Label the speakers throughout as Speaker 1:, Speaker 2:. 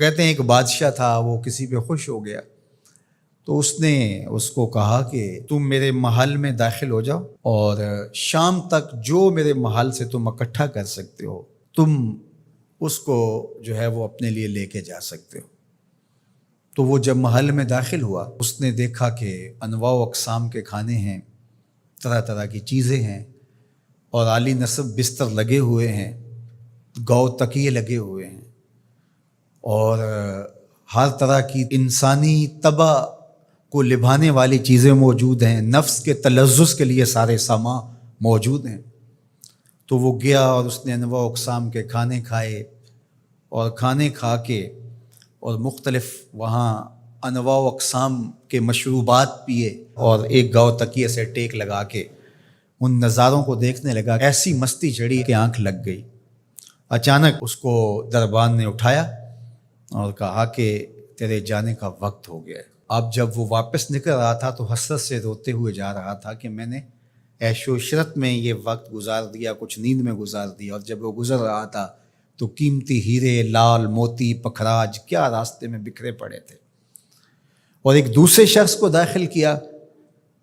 Speaker 1: کہتے ہیں ایک بادشاہ تھا، وہ کسی پہ خوش ہو گیا تو اس نے اس کو کہا کہ تم میرے محل میں داخل ہو جاؤ اور شام تک جو میرے محل سے تم اکٹھا کر سکتے ہو تم اس کو جو ہے وہ اپنے لیے لے کے جا سکتے ہو۔ تو وہ جب محل میں داخل ہوا اس نے دیکھا کہ انواع و اقسام کے کھانے ہیں، طرح طرح کی چیزیں ہیں اور عالی نصب بستر لگے ہوئے ہیں، گو تکیے لگے ہوئے ہیں اور ہر طرح کی انسانی طبع کو لبھانے والی چیزیں موجود ہیں، نفس کے تلذذ کے لیے سارے سامان موجود ہیں۔ تو وہ گیا اور اس نے انواع و اقسام کے کھانے کھائے اور کھانے کھا کے اور مختلف وہاں انواع و اقسام کے مشروبات پیے اور ایک گاؤ تکیے سے ٹیک لگا کے ان نظاروں کو دیکھنے لگا۔ ایسی مستی چڑھی کہ آنکھ لگ گئی۔ اچانک اس کو دربان نے اٹھایا اور کہا کہ تیرے جانے کا وقت ہو گیا ہے۔ اب جب وہ واپس نکل رہا تھا تو حسرت سے روتے ہوئے جا رہا تھا کہ میں نے عیش و عشرت میں یہ وقت گزار دیا، کچھ نیند میں گزار دیا، اور جب وہ گزر رہا تھا تو قیمتی ہیرے، لال موتی، پکھراج کیا راستے میں بکھرے پڑے تھے۔ اور ایک دوسرے شخص کو داخل کیا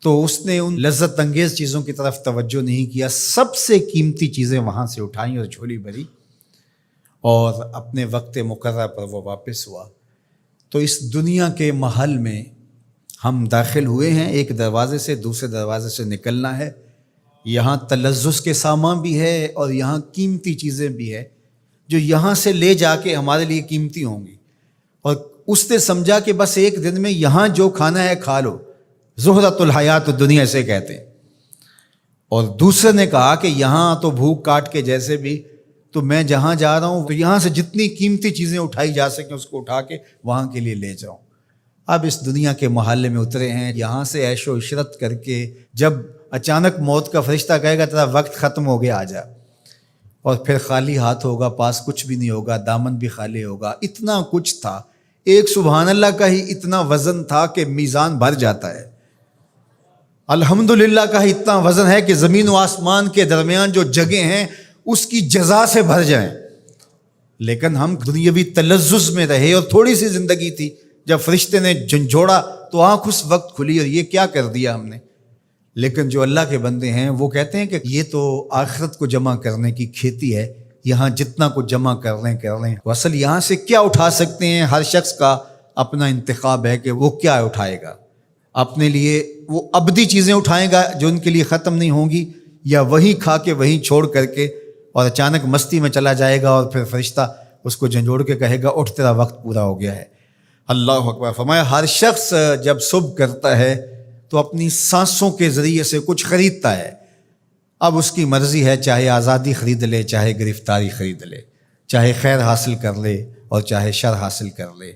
Speaker 1: تو اس نے ان لذت انگیز چیزوں کی طرف توجہ نہیں کیا، سب سے قیمتی چیزیں وہاں سے اٹھائیں اور جھولی بھری اور اپنے وقت مقررہ پر وہ واپس ہوا۔ تو اس دنیا کے محل میں ہم داخل ہوئے ہیں، ایک دروازے سے دوسرے دروازے سے نکلنا ہے۔ یہاں تلذذ کے سامان بھی ہے اور یہاں قیمتی چیزیں بھی ہے جو یہاں سے لے جا کے ہمارے لیے قیمتی ہوں گی، اور اس نے سمجھا کہ بس ایک دن میں یہاں جو کھانا ہے کھا لو، زہرۃ الحیات دنیا سے کہتے ہیں۔ اور دوسرے نے کہا کہ یہاں تو بھوک کاٹ کے جیسے بھی، تو میں جہاں جا رہا ہوں تو یہاں سے جتنی قیمتی چیزیں اٹھائی جا سکیں اس کو اٹھا کے وہاں کے لیے لے جاؤں۔ اب اس دنیا کے محلے میں اترے ہیں، یہاں سے عیش و عشرت کر کے جب اچانک موت کا فرشتہ کہے گا تیرا وقت ختم ہو گیا، آ جا، اور پھر خالی ہاتھ ہوگا، پاس کچھ بھی نہیں ہوگا، دامن بھی خالی ہوگا۔ اتنا کچھ تھا، ایک سبحان اللہ کا ہی اتنا وزن تھا کہ میزان بھر جاتا ہے، الحمدللہ کا ہی اتنا وزن ہے کہ زمین و آسمان کے درمیان جو جگہیں ہیں اس کی جزا سے بھر جائیں۔ لیکن ہم دنیاوی تلذذ میں رہے اور تھوڑی سی زندگی تھی، جب فرشتے نے جھنجھوڑا تو آنکھ اس وقت کھلی اور یہ کیا کر دیا ہم نے۔ لیکن جو اللہ کے بندے ہیں وہ کہتے ہیں کہ یہ تو آخرت کو جمع کرنے کی کھیتی ہے، یہاں جتنا کچھ جمع کر لیں۔ اصل یہاں سے کیا اٹھا سکتے ہیں، ہر شخص کا اپنا انتخاب ہے کہ وہ کیا اٹھائے گا۔ اپنے لیے وہ ابدی چیزیں اٹھائے گا جو ان کے لیے ختم نہیں ہوں گی، یا وہیں کھا کے وہیں چھوڑ کر کے اور اچانک مستی میں چلا جائے گا اور پھر فرشتہ اس کو جھنجھوڑ کے کہے گا اٹھ تیرا وقت پورا ہو گیا ہے۔ اللہ اکبر۔ فرمایا ہر شخص جب صبح کرتا ہے تو اپنی سانسوں کے ذریعے سے کچھ خریدتا ہے۔ اب اس کی مرضی ہے، چاہے آزادی خرید لے، چاہے گرفتاری خرید لے، چاہے خیر حاصل کر لے اور چاہے شر حاصل کر لے۔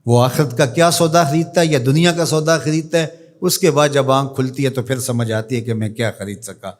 Speaker 1: وہ آخرت کا کیا سودا خریدتا ہے یا دنیا کا سودا خریدتا ہے، اس کے بعد جب آنکھ کھلتی ہے تو پھر سمجھ آتی ہے کہ میں کیا خرید سکا۔